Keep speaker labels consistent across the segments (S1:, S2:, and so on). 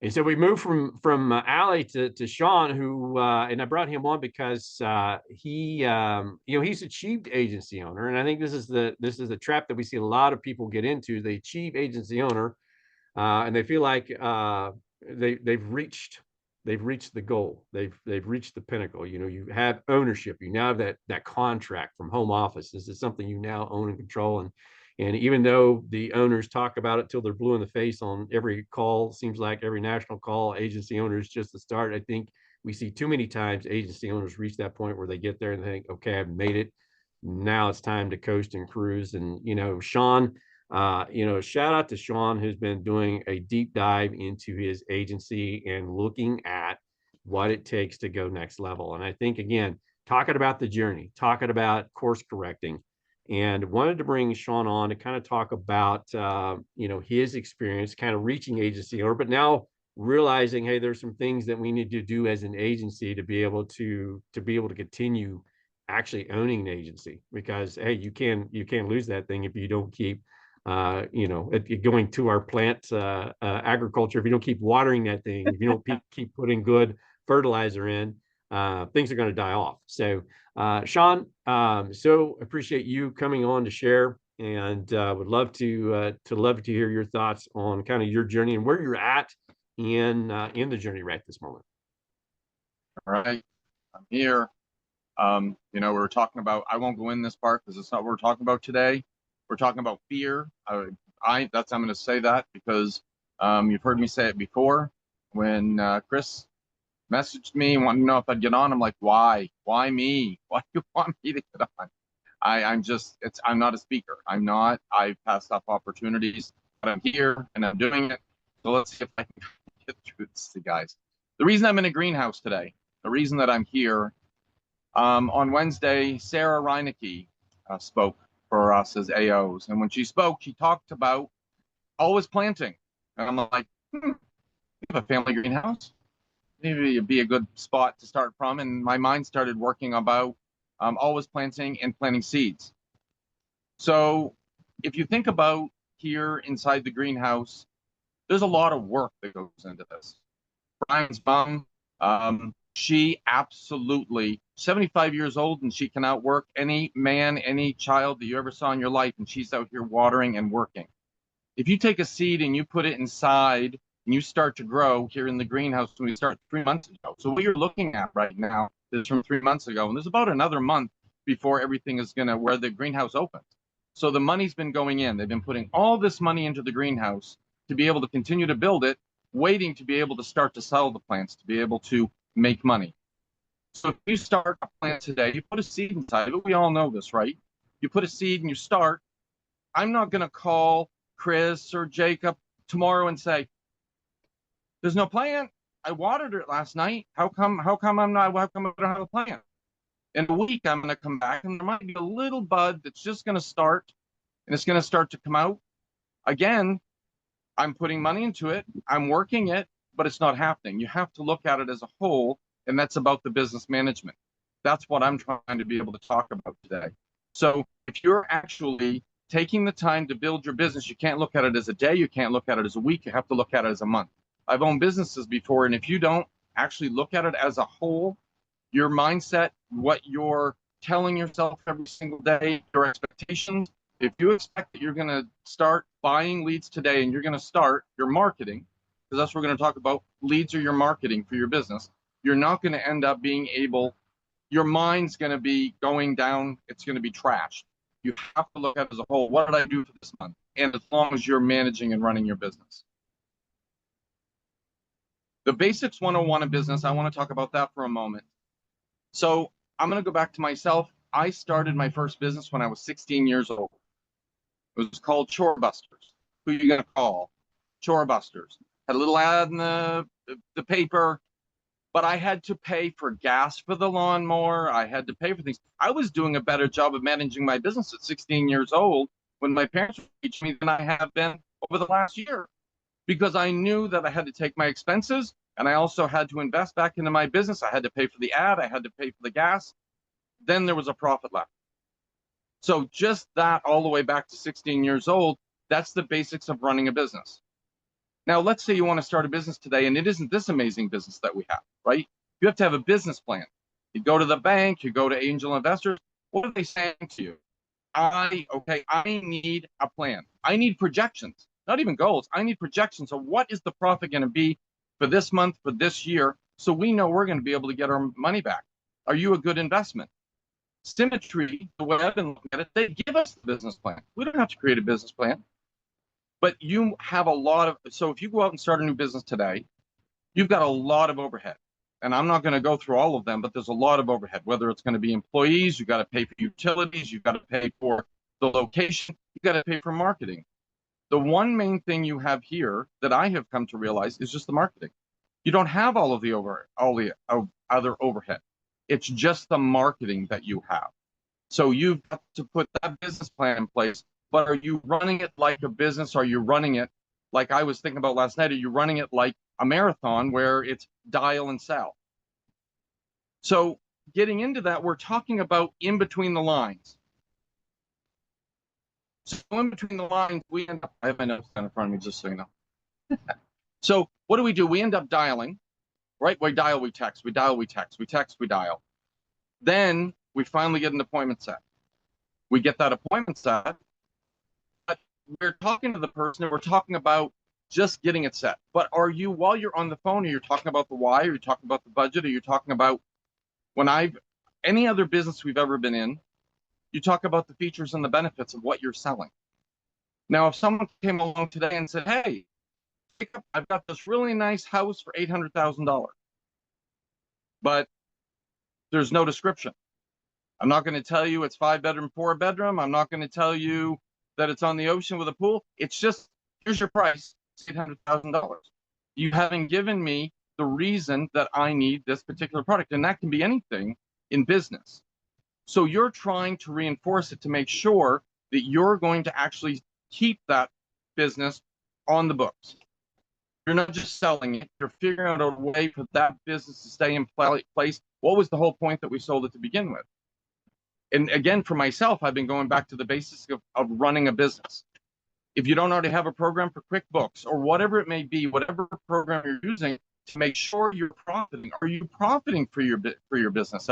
S1: And so we moved from Allie to Shawn, who and I brought him on because he he's a achieved agency owner, and I think this is the trap that we see a lot of people get into. They achieve agency owner, and they feel like they've reached the goal. They've reached the pinnacle. You have ownership. You now have that contract from home office. This is something you now own and control. And even though the owners talk about it till they're blue in the face on every call, seems like every national call, agency owners just the start. I think we see too many times agency owners reach that point where they get there and they think, okay, I've made it. Now it's time to coast and cruise. And Shawn, shout out to Shawn, who's been doing a deep dive into his agency and looking at what it takes to go next level. And I think, again, talking about the journey, talking about course correcting, and wanted to bring Shawn on to kind of talk about, his experience kind of reaching agency owner, but now realizing, hey, there's some things that we need to do as an agency to be able to continue actually owning an agency, because hey, you can't lose that thing if you don't keep going to our plant agriculture. If you don't keep watering that thing, if you don't keep putting good fertilizer in, things are going to die off. So, Shawn, so appreciate you coming on to share, and would love to hear your thoughts on kind of your journey and where you're at in the journey right this moment.
S2: All right, I'm here. We were talking about, I won't go in this part because it's not what we're talking about today. We're talking about fear. I'm going to say that because you've heard me say it before. When Chris messaged me and wanted to know if I'd get on, I'm like, why? Why me? Why do you want me to get on? I'm not a speaker. I've passed up opportunities, but I'm here and I'm doing it. So let's see if I can get through this, guys. The reason I'm in a greenhouse today, the reason that I'm here, on Wednesday, Sarah Reinecke spoke for us as AOs. And when she spoke, she talked about always planting. And I'm like, we have a family greenhouse. Maybe it'd be a good spot to start from. And my mind started working about always planting and planting seeds. So if you think about here inside the greenhouse, there's a lot of work that goes into this. Brian's mom, she absolutely 75 years old, and she can outwork any man, any child that you ever saw in your life, and she's out here watering and working. If you take a seed and you put it inside and you start to grow here in the greenhouse, when we start 3 months ago. So what you're looking at right now is from 3 months ago, and there's about another month before everything is where the greenhouse opens. So the money's been going in. They've been putting all this money into the greenhouse to be able to continue to build it, waiting to be able to start to sell the plants, to be able to make money. So if you start a plant today, you put a seed inside of it. We all know this, right? You put a seed and you start. I'm not going to call Chris or Jacob tomorrow and say, there's no plant. I watered it last night. How come I don't have a plant? In a week, I'm going to come back and there might be a little bud that's just going to start, and it's going to start to come out. Again, I'm putting money into it. I'm working it, but it's not happening. You have to look at it as a whole, and that's about the business management. That's what I'm trying to be able to talk about today. So if you're actually taking the time to build your business, you can't look at it as a day. You can't look at it as a week. You have to look at it as a month. I've owned businesses before, and if you don't actually look at it as a whole, your mindset, what you're telling yourself every single day, your expectations, if you expect that you're going to start buying leads today and you're going to start your marketing, because that's what we're going to talk about, leads are your marketing for your business, you're not going to end up being able, your mind's going to be going down, it's going to be trashed. You have to look at it as a whole. What did I do for this month? And as long as you're managing and running your business. The basics 101 of business, I want to talk about that for a moment. So I'm going to go back to myself. I started my first business when I was 16 years old. It was called Chore Busters. Who are you going to call? Chore Busters. Had a little ad in the paper, but I had to pay for gas for the lawnmower. I had to pay for things. I was doing a better job of managing my business at 16 years old when my parents reached me than I have been over the last year, because I knew that I had to take my expenses and I also had to invest back into my business. I had to pay for the ad. I had to pay for the gas. Then there was a profit left. So just that all the way back to 16 years old, that's the basics of running a business. Now, let's say you want to start a business today, and it isn't this amazing business that we have, right? You have to have a business plan. You go to the bank, you go to angel investors. What are they saying to you? I need a plan. I need projections, not even goals. I need projections of what is the profit going to be for this month, for this year, so we know we're going to be able to get our money back. Are you a good investment? Symmetry, the way I've been looking at it, they give us the business plan. We don't have to create a business plan, but you have a lot of, so if you go out and start a new business today, you've got a lot of overhead. And I'm not going to go through all of them, but there's a lot of overhead, whether it's going to be employees, you've got to pay for utilities, you've got to pay for the location, you've got to pay for marketing. The one main thing you have here that I have come to realize is just the marketing. You don't have all the other overhead. It's just the marketing that you have. So you've got to put that business plan in place. But are you running it like a business? Are you running it like I was thinking about last night? Are you running it like a marathon where it's dial and sell? So getting into that, we're talking about in between the lines. So in between the lines, we end up, I have my notes down in front of me, just so you know. So what do? We end up dialing, right? We dial, we text, we dial, we text, we text, we dial. Then we finally get an appointment set. We get that appointment set, but we're talking to the person and we're talking about just getting it set. But are you, while you're on the phone, are you talking about the why? Are you talking about the budget? Are you talking about any other business we've ever been in, you talk about the features and the benefits of what you're selling. Now, if someone came along today and said, hey, I've got this really nice house for $800,000, but there's no description. I'm not going to tell you it's 5-bedroom, 4-bedroom. I'm not going to tell you that it's on the ocean with a pool. It's just, here's your price, $800,000. You haven't given me the reason that I need this particular product. And that can be anything in business. So you're trying to reinforce it to make sure that you're going to actually keep that business on the books. You're not just selling it, you're figuring out a way for that business to stay in place. What was the whole point that we sold it to begin with? And again, for myself, I've been going back to the basics of running a business. If you don't already have a program for QuickBooks or whatever it may be, whatever program you're using to make sure you're profiting, are you profiting for your business?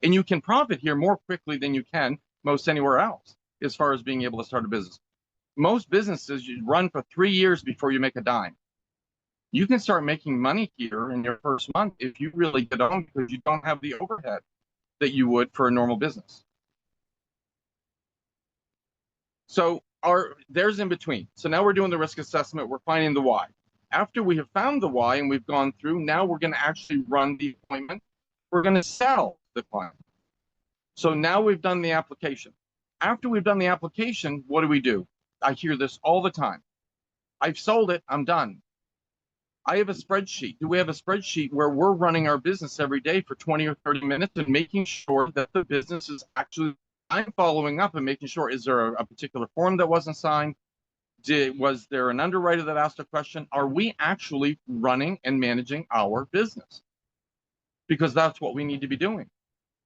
S2: And you can profit here more quickly than you can most anywhere else as far as being able to start a business. Most businesses, you run for 3 years before you make a dime. You can start making money here in your first month if you really get on, because you don't have the overhead that you would for a normal business. So there's in between. So now we're doing the risk assessment. We're finding the why. After we have found the why and we've gone through, now we're going to actually run the appointment. We're going to sell the client. So now we've done the application. After we've done the application, what do? I hear this all the time. I've sold it. I'm done. I have a spreadsheet. Do we have a spreadsheet where we're running our business every day for 20 or 30 minutes and making sure that the business is actually, I'm following up and making sure, is there a particular form that wasn't signed? Was there an underwriter that asked a question? Are we actually running and managing our business? Because that's what we need to be doing.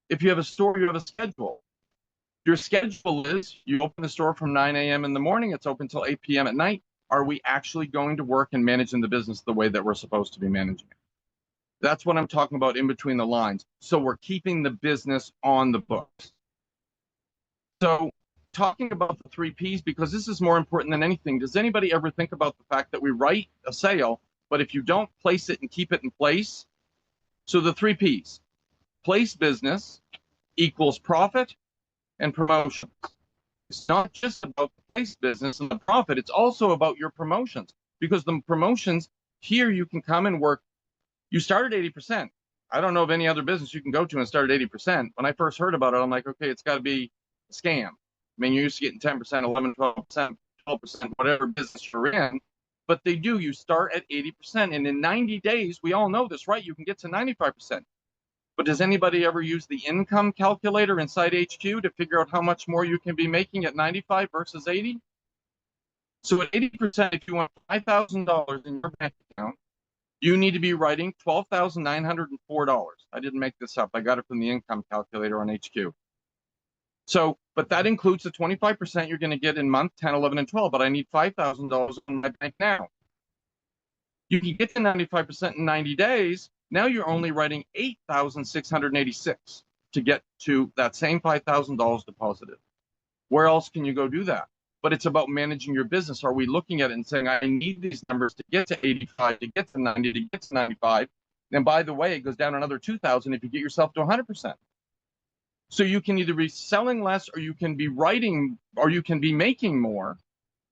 S2: If you have a store, you have a schedule. Your schedule is you open the store from 9 a.m. in the morning, it's open till 8 p.m. at night. Are we actually going to work and managing the business the way that we're supposed to be managing it? That's what I'm talking about in between the lines. So we're keeping the business on the books. So talking about the 3 Ps, because this is more important than anything. Does anybody ever think about the fact that we write a sale, but if you don't place it and keep it in place? So the 3 Ps, place business equals profit and promotions. It's not just about the place business and the profit. It's also about your promotions, because the promotions here, you can come and work. You start at 80%. I don't know of any other business you can go to and start at 80%. When I first heard about it, I'm like, okay, it's got to be a scam. I mean, you're used to getting 10%, 11, 12%, 12%, whatever business you're in. But they do. You start at 80%. And in 90 days, we all know this, right? You can get to 95%. But does anybody ever use the income calculator inside HQ to figure out how much more you can be making at 95 versus 80? So at 80%, if you want $5,000 in your bank account, you need to be writing $12,904. I didn't make this up. I got it from the income calculator on HQ. So, but that includes the 25% you're going to get in month 10, 11, and 12. But I need $5,000 in my bank now. You can get to 95% in 90 days. Now you're only writing 8,686 to get to that same $5,000 deposited. Where else can you go do that? But it's about managing your business. Are we looking at it and saying, I need these numbers to get to 85, to get to 90, to get to 95? And by the way, it goes down another 2,000 if you get yourself to 100%. So you can either be selling less, or you can be writing, or you can be making more,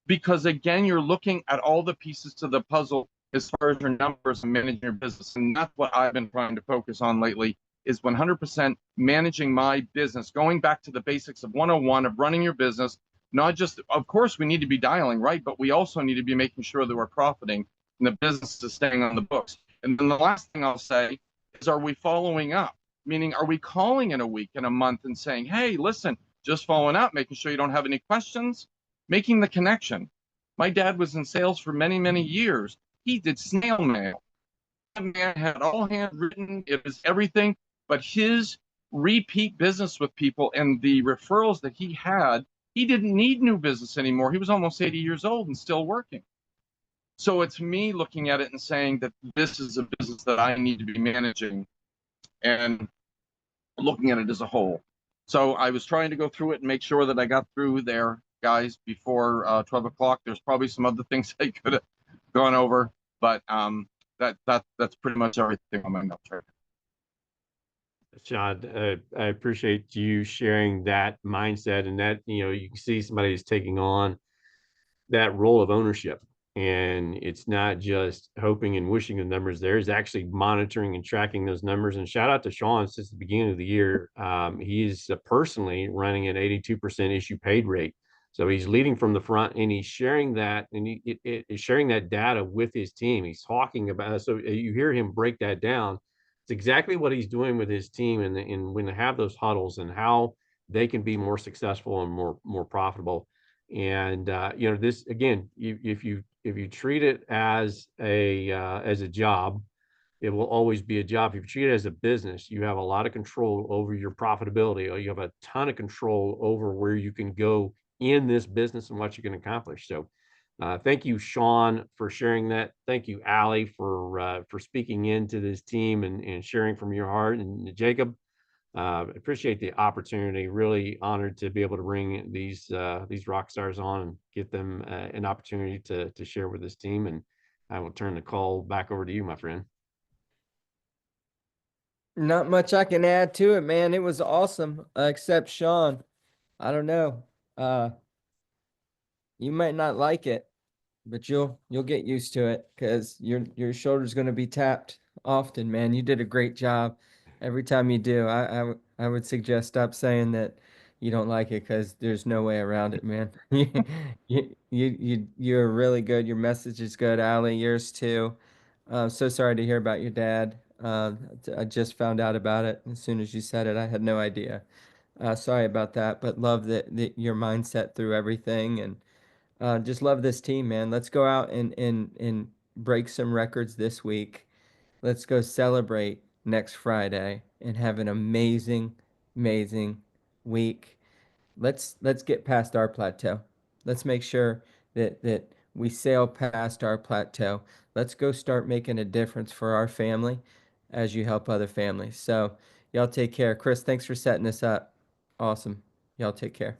S2: because again, you're looking at all the pieces to the puzzle as far as your numbers and managing your business. And that's what I've been trying to focus on lately, is 100% managing my business, going back to the basics of 101 of running your business. Not just, of course, we need to be dialing, right? But we also need to be making sure that we're profiting and the business is staying on the books. And then the last thing I'll say is, are we following up? Meaning, are we calling in a week, in a month, and saying, hey, listen, just following up, making sure you don't have any questions, making the connection. My dad was in sales for many, many years. He did snail mail. That man had all handwritten, it was everything, but his repeat business with people and the referrals that he had, he didn't need new business anymore. He was almost 80 years old and still working. So it's me looking at it and saying that this is a business that I need to be managing and looking at it as a whole. So I was trying to go through it and make sure that I got through there, guys, before 12 o'clock. There's probably some other things I could have gone over, but that's pretty much everything on my notes right now.
S1: Shawn, I appreciate you sharing that mindset, and that, you can see somebody is taking on that role of ownership. And it's not just hoping and wishing the numbers there, is actually monitoring and tracking those numbers. And shout out to Shawn, since the beginning of the year. He's personally running an 82% issue paid rate. So he's leading from the front, and he's sharing that, and sharing that data with his team. He's talking about, so you hear him break that down. It's exactly what he's doing with his team, and when they have those huddles, and how they can be more successful and more profitable. And this, again, if you treat it as a job, it will always be a job. If you treat it as a business, you have a lot of control over your profitability, or you have a ton of control over where you can go in this business and what you can accomplish. So thank you, Shawn, for sharing that. Thank you, Allie, for speaking into this team and sharing from your heart. And Jacob, appreciate the opportunity. Really honored to be able to bring these rock stars on and get them an opportunity to share with this team. And I will turn the call back over to you, my friend.
S3: Not much I can add to it, man. It was awesome, except Shawn. I don't know. Uh, you might not like it, but you'll get used to it, because your shoulder's going to be tapped often, man. You did a great job every time you do. I would suggest stop saying that you don't like it, because there's no way around it, man. You're really good. Your message is good, Ali. Yours too. So sorry to hear about your dad. I just found out about it as soon as you said it. I had no idea. Sorry about that, but love that your mindset through everything. And just love this team, man. Let's go out and break some records this week. Let's go celebrate next Friday and have an amazing, amazing week. Let's get past our plateau. Let's make sure that we sail past our plateau. Let's go start making a difference for our family as you help other families. So y'all take care. Chris, thanks for setting this up. Awesome. Y'all take care.